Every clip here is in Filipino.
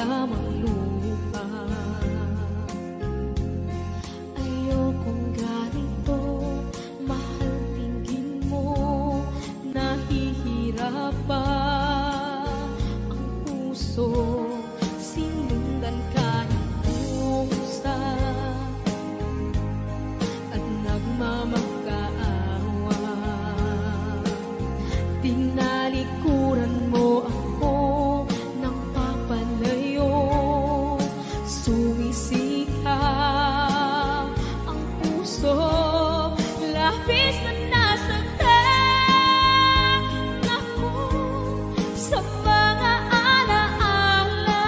lamang lupa. Ayokong ganito, mahal, tingin mo, nahihirap pa ang puso. Sinundan ka ng pusa at nagmamakaawa. Tinalikuran mo ako ng papalayo, sumisikap ang puso. Labis na nasaktan ako sa mga alaala.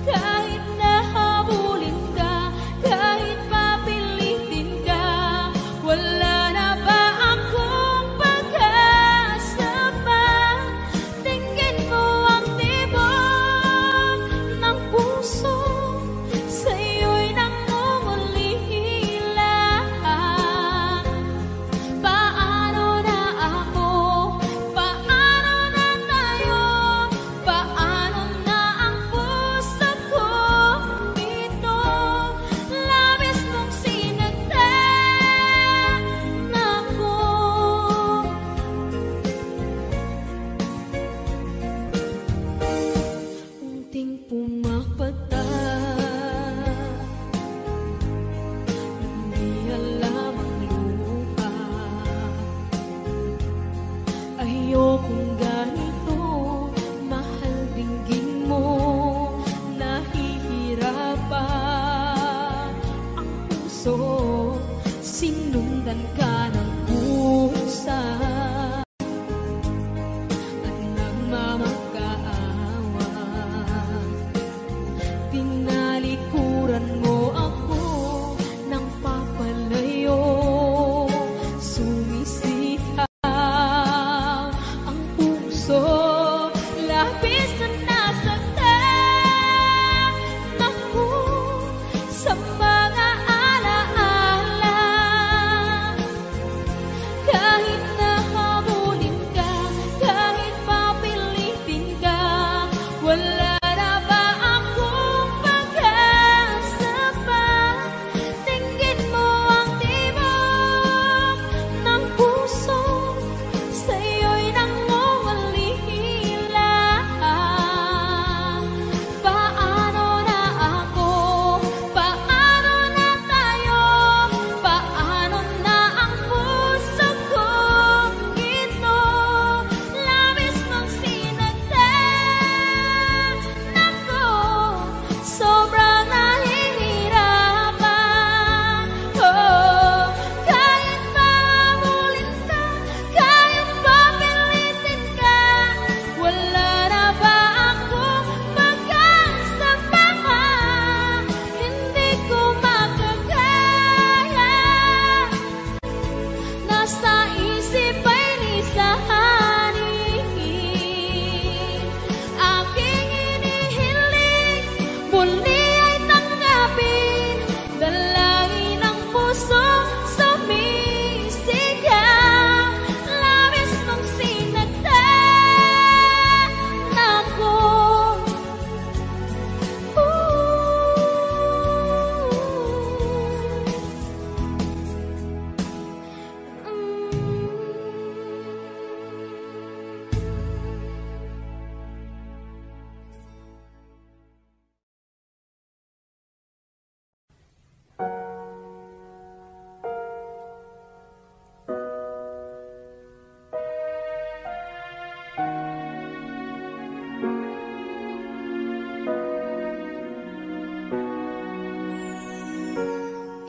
Kahit nahabulin ka, kahit papilitin ka, wala na ba akong pag-asa pa? Tingin mo ang tibok ng puso, sa'yo'y nangungulila. Paano na ako? Paano na tayo? Paano na ang puso ko dito? Labis mong sinagtan ako. Unting pumapata, hindi alam ang lupa. Ayokong ganito, mahal, dinggin mo, nahihirap pa ang puso. Sinundan ka ng pusa at nagmamakaawa. Tinalikuran mo ako ng papalayo, sumisikap ang puso. Labis na nasaktan ako sa mga alaala. Kahit nahabulin ka, kahit papilitin ka, wala na ba akong pag-asa pa? Tingin mo ang tibok ng puso, sa'yo'y nangungulila. Paano na ako? Paano na tayo? Paano na ang puso ko ito? Labis mong sinagtan ako, sobrang nahihirapan. Oh, kahit mahabulin ka, kahit papilitin ka, wala na ba akong pag-asa pa? Hindi ko makakaya, nasa isip ay lisahanin. Aking inihiling, muli ay tanggapin, dalangin ang puso, sumisigaw. Labis mong sinagtan ako.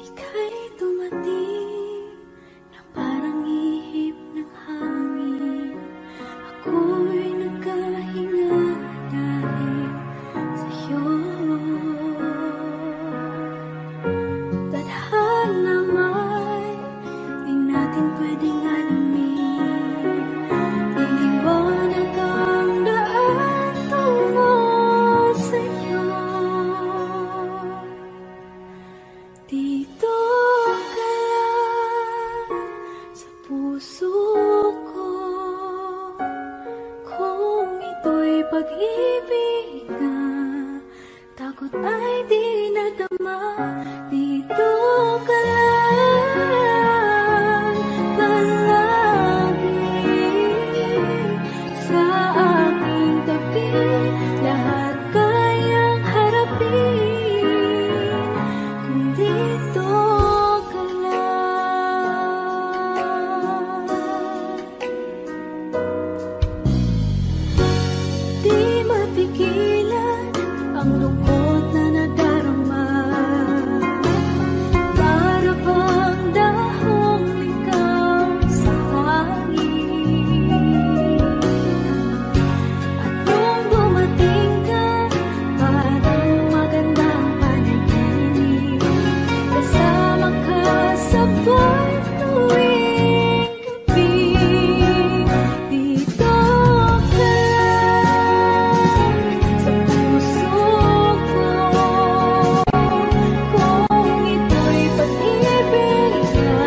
Ika'y dumating na parang ihip ng hangin. Ako'y nagkahinga dahil sa'yo. Tadhana may di natin pwedeng alamin. Liliwanag ang daan tungo sa'yo. Dito ka lang sa puso ko, kung ito'y pag-ibig na takot ay di nadama. Dito ka lang palagi sa aking tabi, lahat kayang harapin kung dito ka lang. Di mapigilan ang lungkot na nadarama, para bang dahong likaw sa hangin. At nung dumating ka, parang magandang panaginip, kasama ka sa buwan tuwing gabi. Dito ka lang sa puso ko, kung ito'y pag-ibig na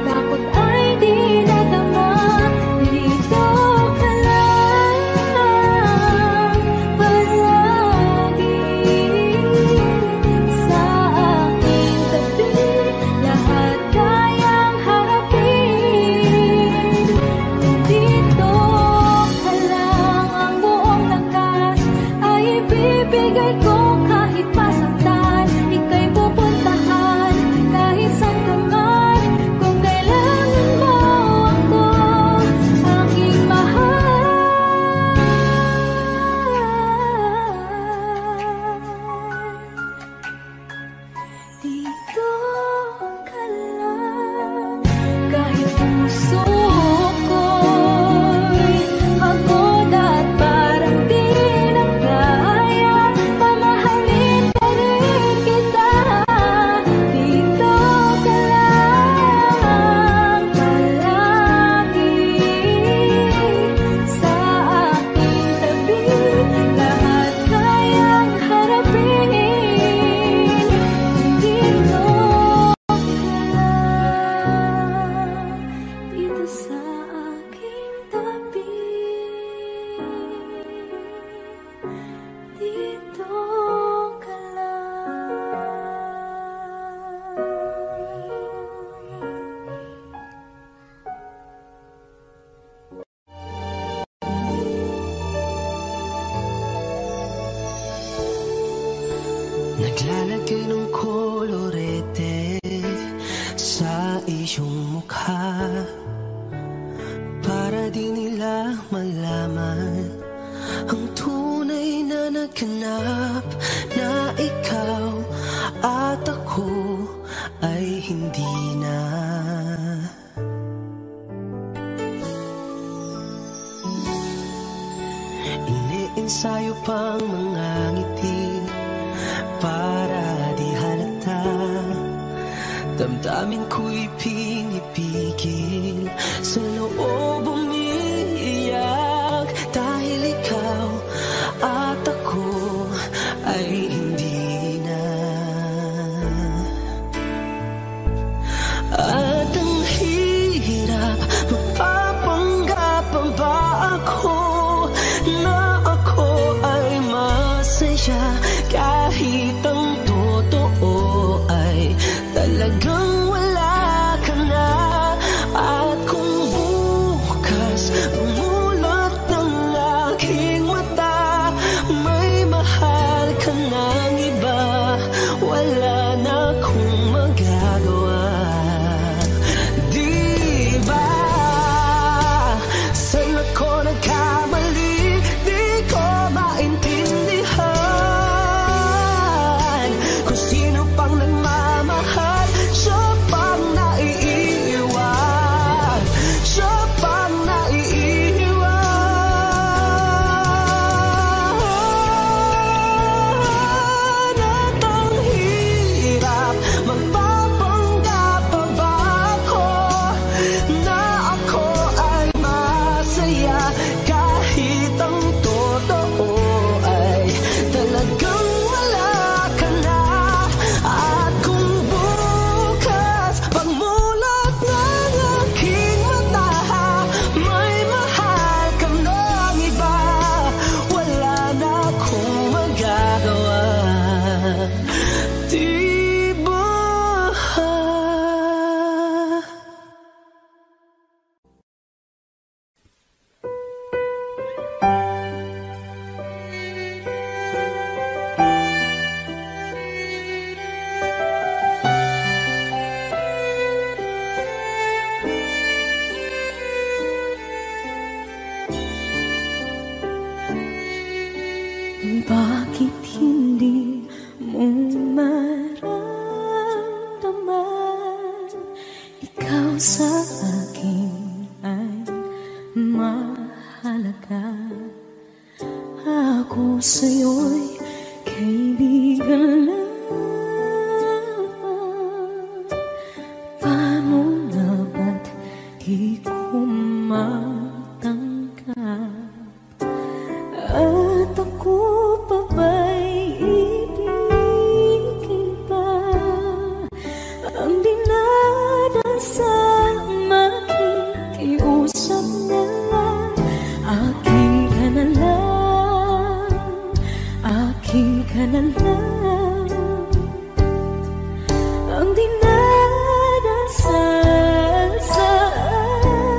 takot ay di nadama. Dito ka lang palagi sa aking tabi, lahat kayang harapin kung dito ka lang. Ang buong lakas ay ibibigay ko kahit masaktan, ika'y pupuntahan kahit saan ka man. Kung kailangan mo ako, aking mahal, dito ka lang. Kahit puso ko'y pagod at parang di na kaya, mamahalin pa rin kita. Dito ka lang palagi sa aking tabi, lahat kayang harapin kung dito ka lang. Dito sa aking tabi, dito ka Naglalagay ng kolorete sa iyong mukha, para di nila malaman ang tunay na naganap, na ikaw at ako ay hindi na. Iniensayo pang mga ngiti para di halata, damdamin ko'y pinipigil, sa loob umiiyak, dahil ikaw at ako ay hindi na. At ang hirap, magpapanggap pa ba ako na ako ay masaya, kahit ang totoo ay talagang wala ka sa akin ay mahalaga. Ako sa'yo'y kaibigan lang. Paano nga ba't di ko matanggap? At ako pa ba'y ibigin pa? Ang dinadasang makikiusap na lang. Akin ka na lang, akin ka na lang. Ang dinadasal sa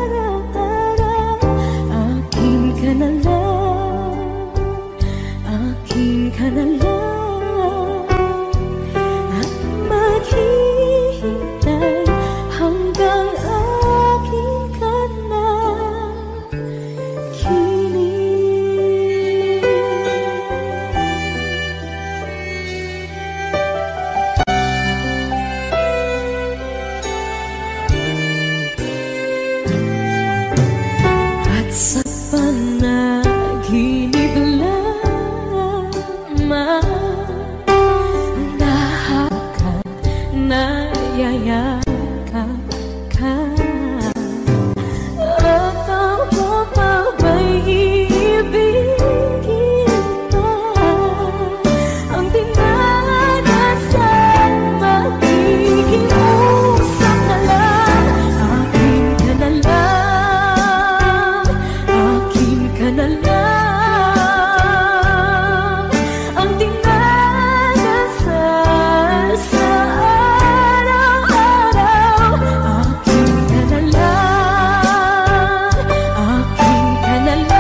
araw-araw. Akin ka na lang, akin ka na lang. At maghihintay hanggang akin ka na kilig. At sa panaginip lamang lahat nayayakap ka. At ako pa ba'y ibigin pa? Ang dinadasal makikiusap na lang. Akin ka na lang, akin ka na lang. Ang dinadasal sa araw-araw. Akin ka na lang, akin ka na lang.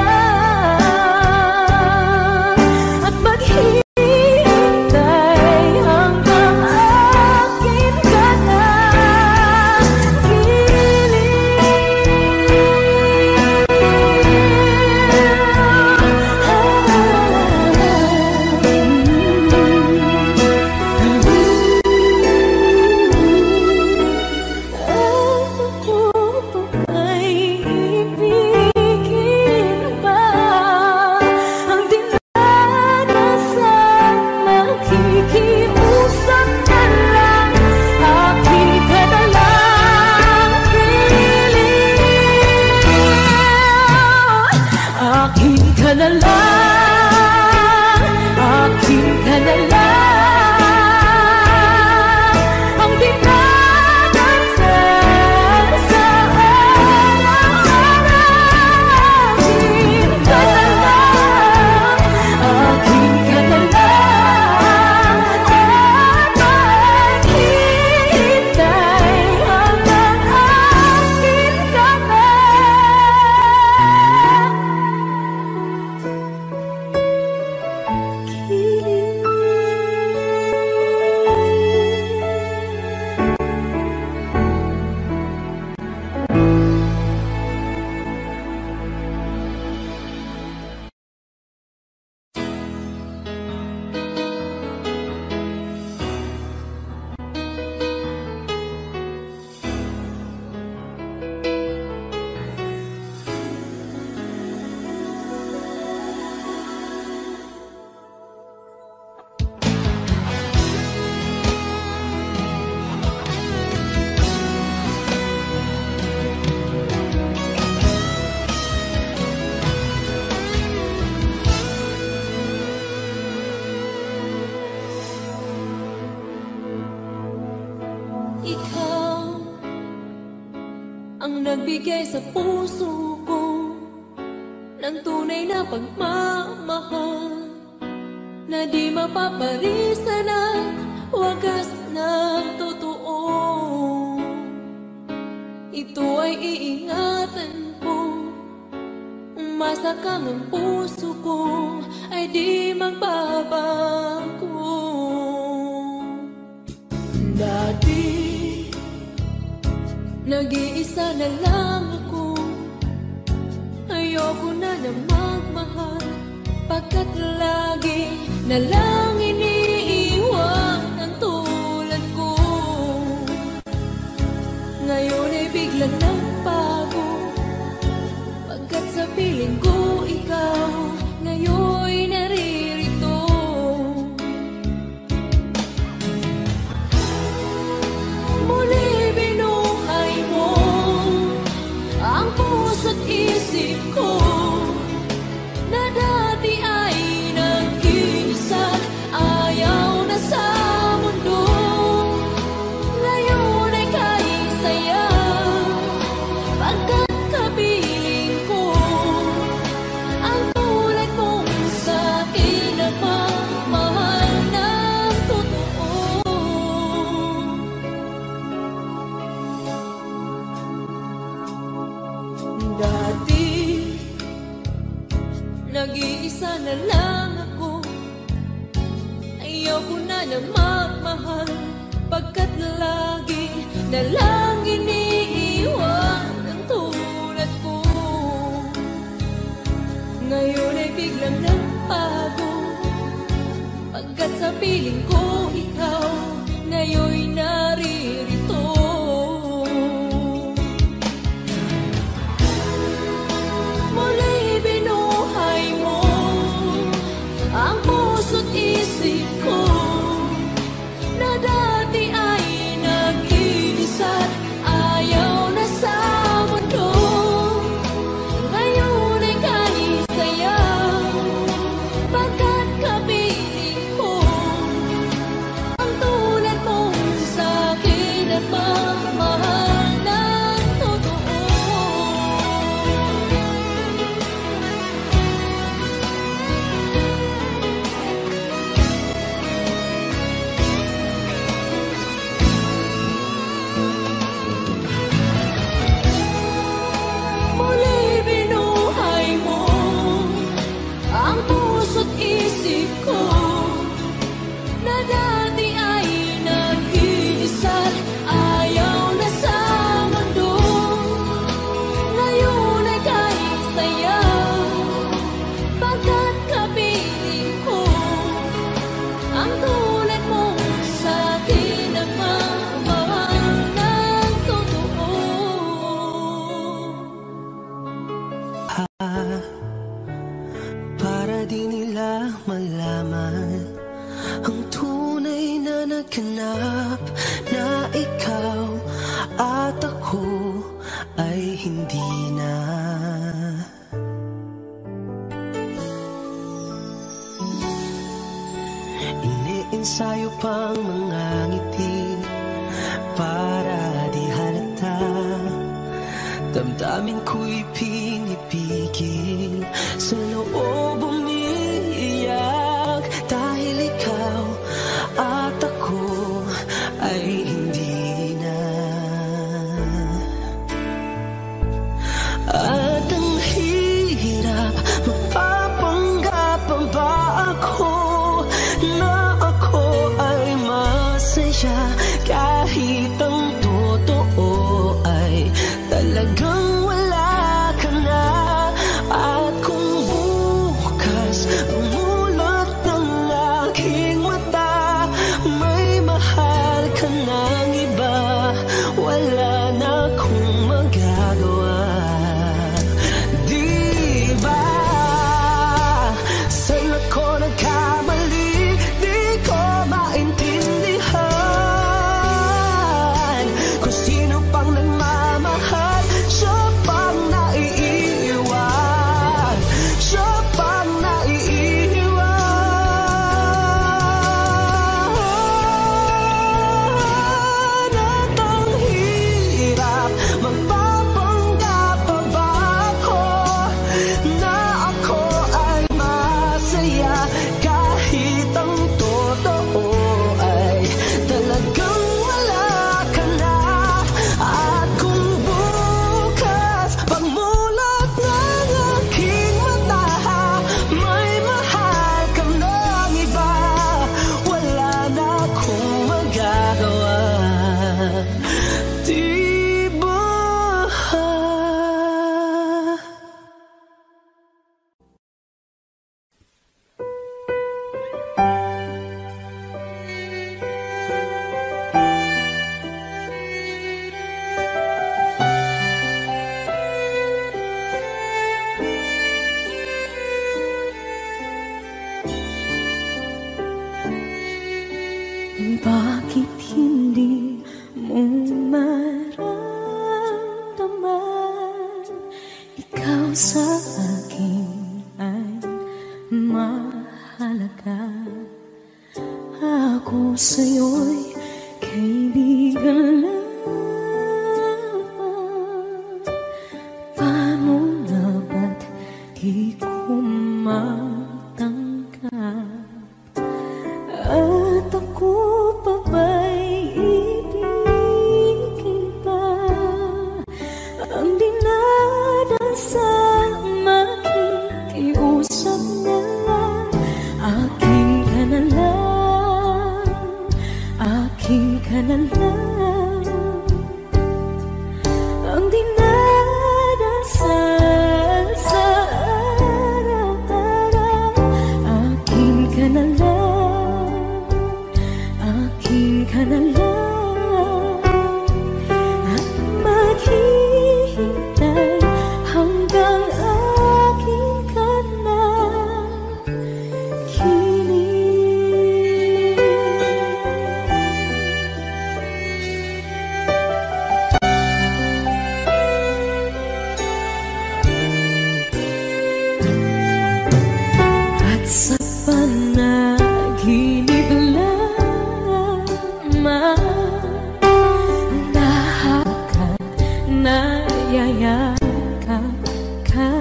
At maghihintay hanggang akin ka na akin ka na lang, akin ka na lang. Ang dinadasal sa araw-araw. Akin ka na lang, akin ka na lang. At maghihintay hanggang akin ka na ikaw ang nagbigay sa puso ko ng tunay na pagmamahal na di mapaparisan at wagas na totoo. Ito ay iingatan ko, umasa kang ang puso ko ay di magbabago. Dati nag-iisa na lang ako, ayoko na na magmahal, pagkat lagi na lang iniiwan ang tulad ko. Ngayon ay biglang nagbago, pagkat sa piling ko ikaw ngayon'y naririto. Muli binuhay mo ang puso't isip ko, na dati ay nag-iisa't ayaw na sa mundo. Ngayon ay kahit saya, pagkat kapiling ko ang tulad mong sa'kin na pagmamahal ng totoo. Dati nag-iisa na lang ako, ayaw ko na magmahal, pagkat lagi na lang iniiwan ang tulad ko. Ngayon ay biglang nagbago, pagkat sa piling ko ikaw ngayon'y naririto. Muli binuhay mo ang puso't isip ko, na dati ay nag-iisa't ayaw na sa mundo. Ngayon ay kahit saya, pagkat kapiling ko ang tulad mong sa'kin at pagmamahal ng totoo. Muli binuhay mo ang puso't isip ko, na dati ay nag-iisa't ayaw na sa mundo. Ngayon ay kahit saya, pagkat kapiling ko ang tulad mong sa'kin na pagmamahal ng totoo. Para di nila malaman ang tunay na naghanap, na ikaw at ako ay hindi na. Iniensayo pang mga ngiti para di halata, damdamin ko'y pinipigil, sa loob umiiyak, dahil ikaw at ako ay hindi na. At ang hirap, mapapanggap pa ba ako na ako ay masaya, kahit ang totoo ay talagang wala ka na. At kung bukas umulot ng aking mata, may mahal ka ng iba, wala na akong magagawa. Di ba? Saan ako nagkamali? Di ko maintindihan kung sino pang nagmamahal. Siya sa akin ay mahalaga. Ako sa'yo'y kaibigan lang. Paano na ba't di ko matanggap? At ako pa ba'y ibigin pa? Ang dinadansang makikiusap na lang. Akin ka na lang, akin ka na lang. Ang dinadasal sa araw-araw. Akin ka na lang, akin ka na lang. At maghihintay hanggang akin ka na kilig. At sa panaginip lamang nahakot, nayayakap ka.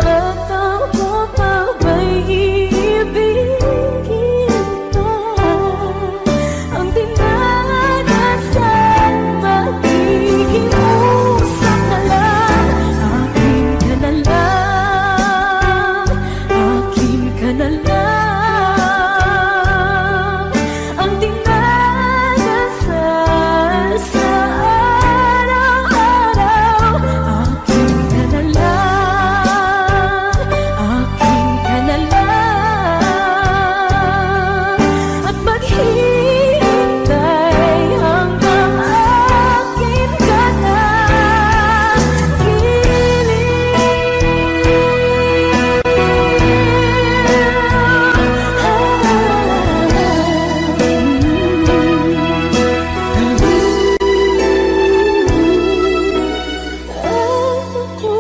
At ako pa ba'y ibigin pa? Ang dinadasal makikiusap na lang. Akin ka na lang, akin ka na lang. Ang dinadasal sa araw-araw. Akin ka na lang, akin ka na lang. At maghihintay hanggang akin ka na Ako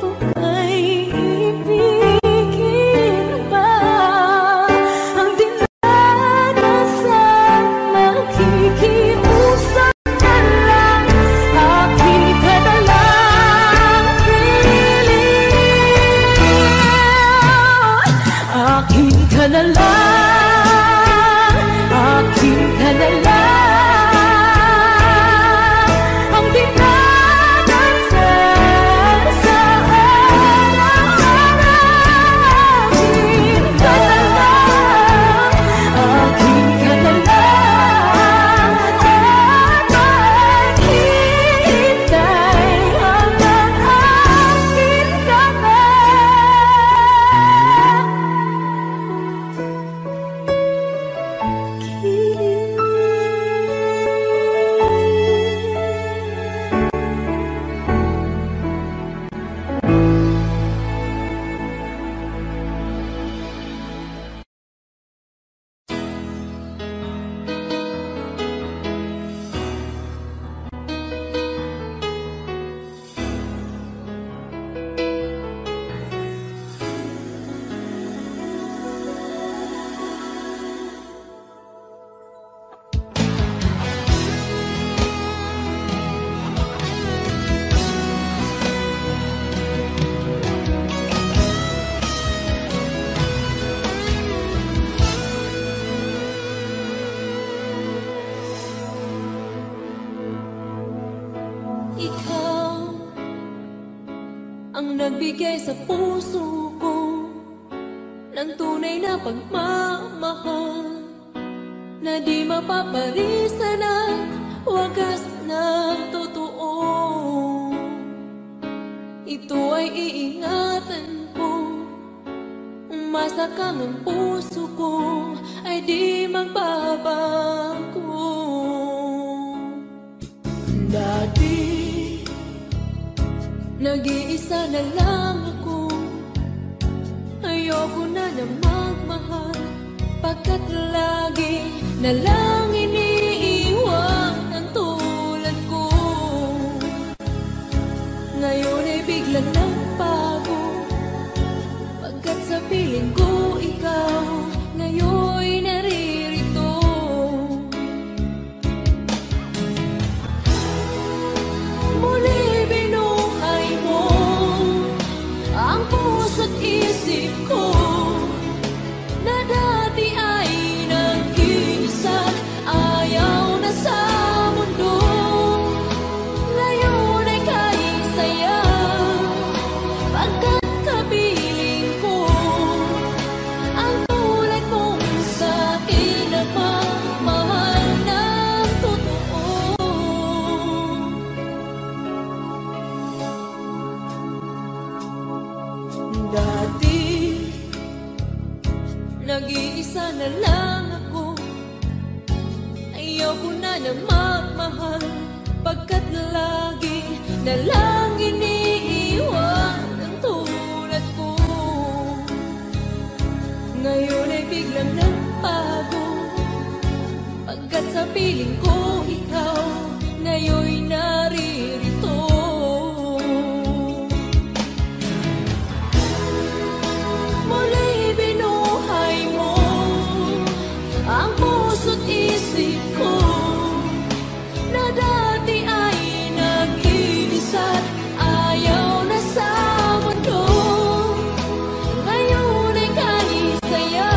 pa ba'y ibigin pa? Ang dinadasal makikiusap na lang. Akin ka na lang, kilig. Akin ka na lang, akin ka na lang. Ang dinadasal sa araw-araw. Akin ka na lang, akin ka na lang. At maghihintay hanggang akin ka na Ikaw ang nagbigay sa puso ko ng tunay na pagmamahal na di mapaparisan at wagas na totoo. Ito ay iingatan ko, umasa kang ang puso ko ay di magbabago. Dati nag-iisa na lang ako, ayoko na na magmahal, pagkat lagi na lang iniiwan ang tulad ko. Ngayon ay bigyan biglang nagbago, pagkat sa piling ko ikaw ngayon'y naririto. Muli binuhay mo ang puso't isip ko, na dati ay nag-iisa, ayaw na sa mundo. Ngayon ay kahit saya, pagkat kapiling ko ang tulad mong sa'kin na mamahal ng totoo. Dati nag-iisa na lang ako, ayaw ko na magmahal, pagkat lagi na lang iniiwan ang tulad ko. Ngayon ay biglang nagbago, pagkat sa piling ko ikaw ngayon'y naririto. Muli binuhay mo ang puso't isip ko, na dati ay nag-iisa't ayaw na sa mundo. Ngayon ay kahit saya,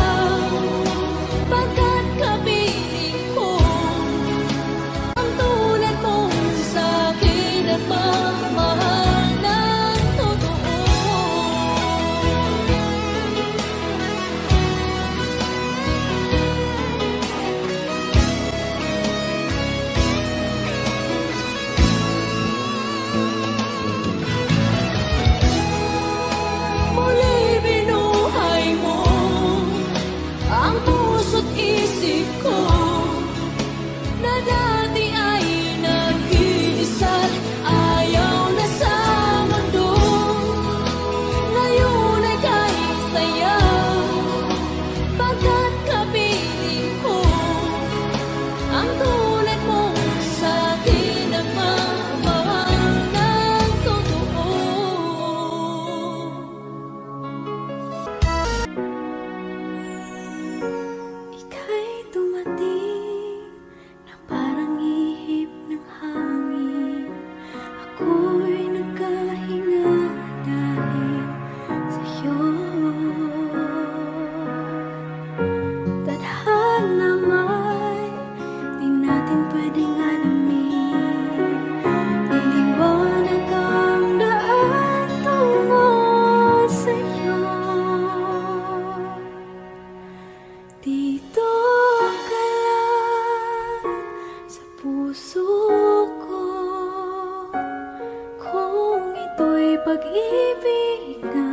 pagkat kapiling ko ang tulad mong sa'kin at mamahal ng totoo. Muli binuhay mo ang puso't isip ko, na dati ay nag-iisa't ayaw na sa mundo. Ngayon ay kahit saya, pagkat kapiling ko ang tulad mong sa'kin na mamahal ng totoo. Ika'y dumating na parang ihip ng hangin. Ako'y nagkahinga dahil sa'yo. Tadhana may di natin pwedeng alamin. Liliwanag ang daan tungo sa'yo. Dito ka lang sa puso ko, kung ito'y pag-ibig na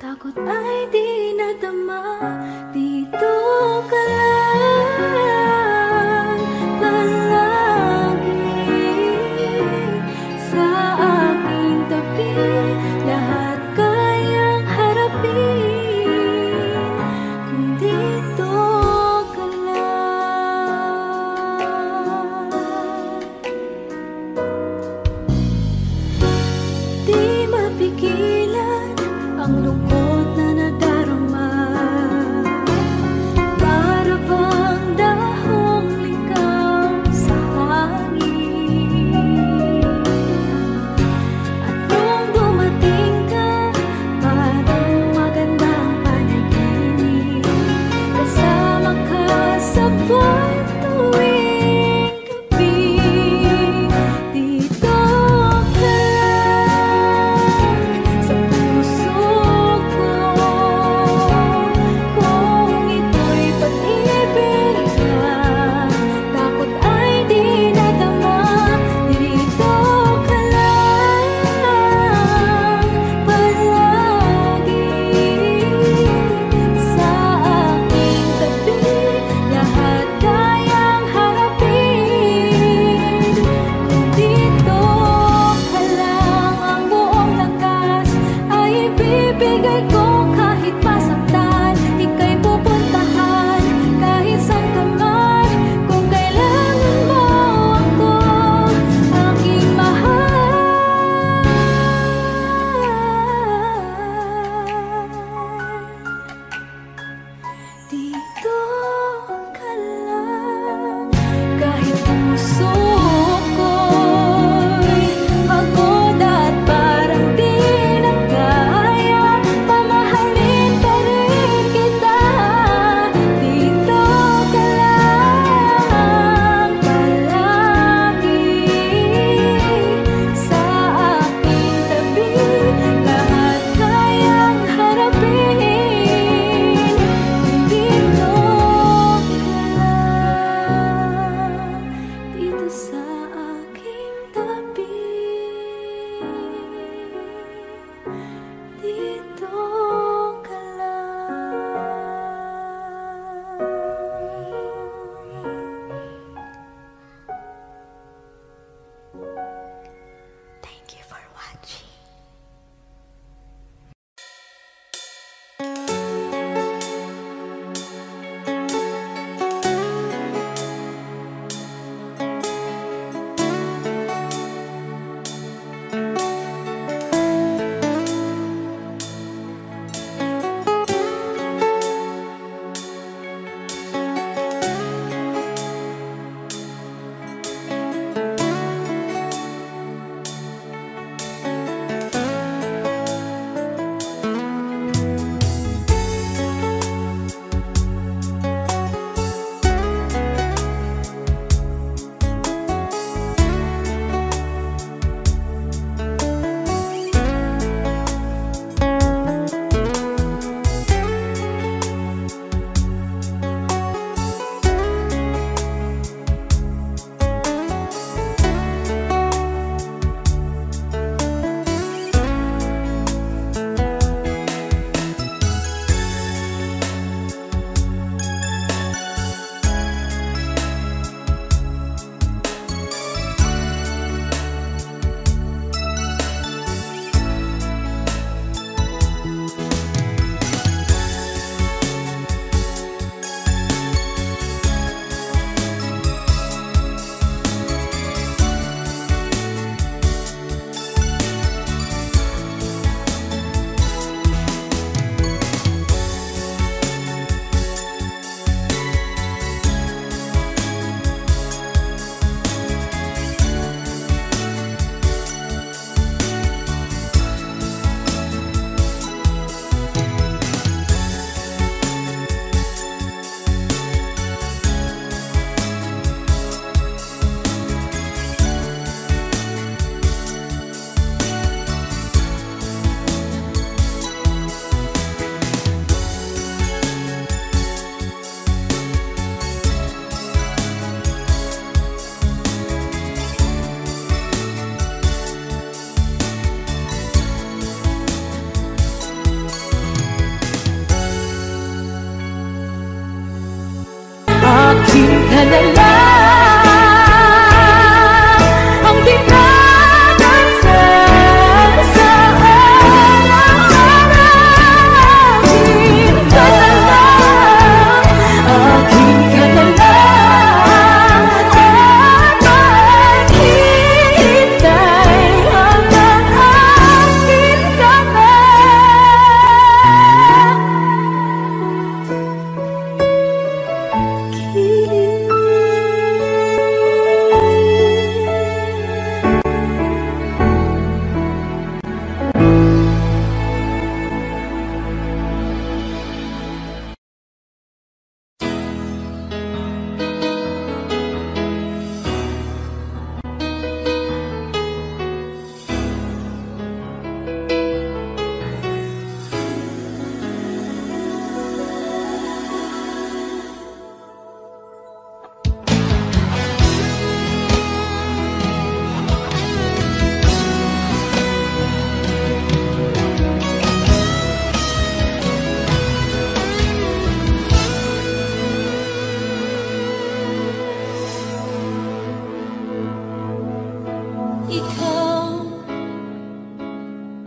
takot ay di nadama. Dito ka lang palagi sa aking tabi, lahat kayang harapin kung dito ka lang. Di mapigilan ang lungkot na nadarama, para bang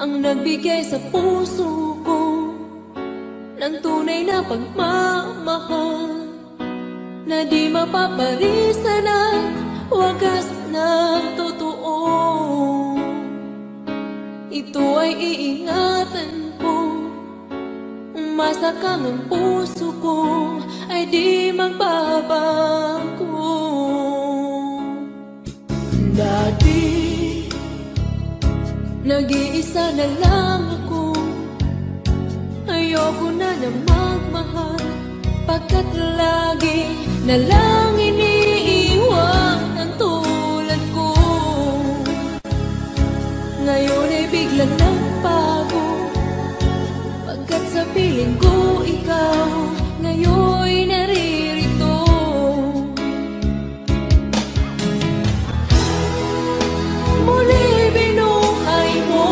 ang nagbigay sa puso ko ng tunay na pagmamahal na di mapaparisan at wagas na totoo. Ito ay iingatan ko, umasa kang ang puso ko ay di magbabago. Dati nag-iisa na lang ako, ayoko na magmahal, pagkat lagi na lang iniiwan ang tulad ko. Ngayon ay biglang nagbago, pagkat sa piling ko ikaw ngayon'y naririto. Muli binuhay mo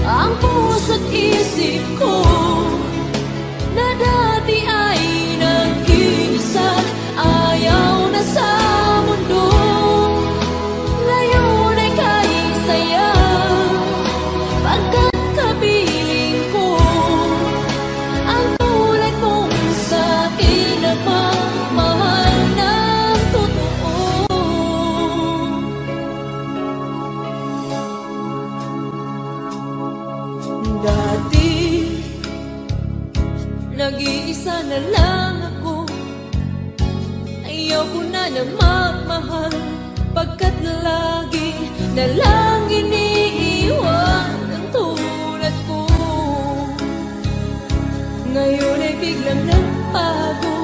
ang puso't isip ko na dati ay nag-iisa, ayaw na sa mundo. Ngayon ay kahit saya, pagkat kapiling ko ang tulad mong sa'kin na pagmahal ng totoo. Dati nag-iisa na lang ako, ayaw ko na magmahal, pagkat lagi na lang iniiwan ang tulad ko. Ngayon ay biglang nagbago,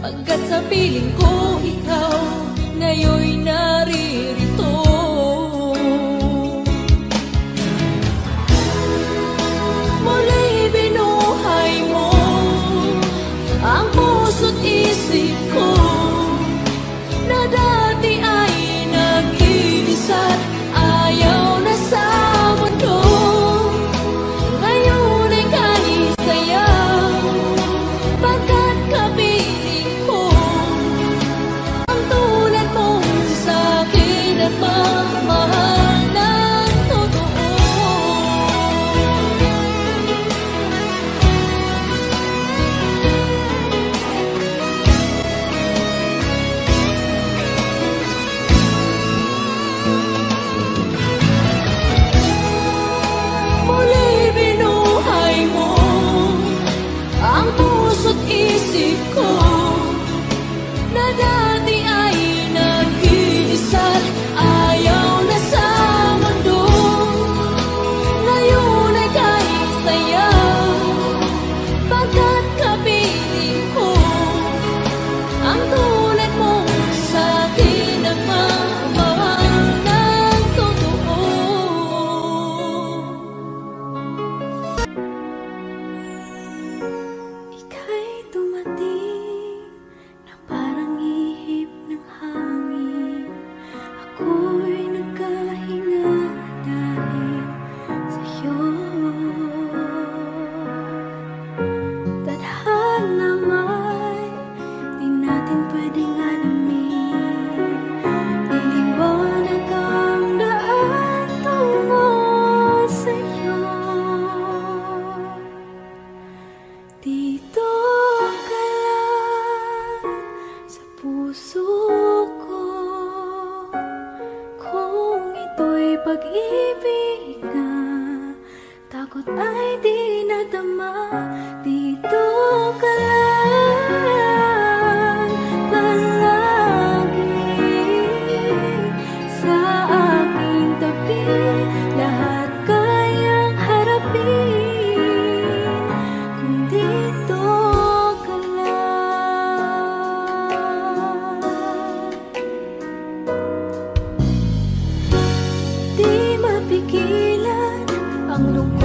pagkat sa piling ko ikaw ngayon'y naririto. Muli binuhay mo ang puso't isip ko na dati ay nag-iisa, ayaw na sa mundo. Ngayon ay kahit saya, pagkat kapiling ko ang tulad mong sa'kin at pagmahal ng totoo. Muli binuhay mo ang puso't isip ko na dati ay nag-iisa, ayaw na sa mundo. Ngayon ay kahit saya, pagkat kapiling ko ang tulad mong sa'kin na pagmamahal ng totoo. Ika'y dumating na parang ihip ng hangin. Ako'y nagkahinga dahil sa'yo. Tadhana may di natin pwedeng alamin. Liliwanag ang daan tungo sa'yo. Dito ka lang sa puso ko, kung ito'y pag-ibig na takot ay di nadama. Dito ka lang palagi sa aking tabi, lahat kayang harapin kung dito ka lang. Di mapigilan ang lungkot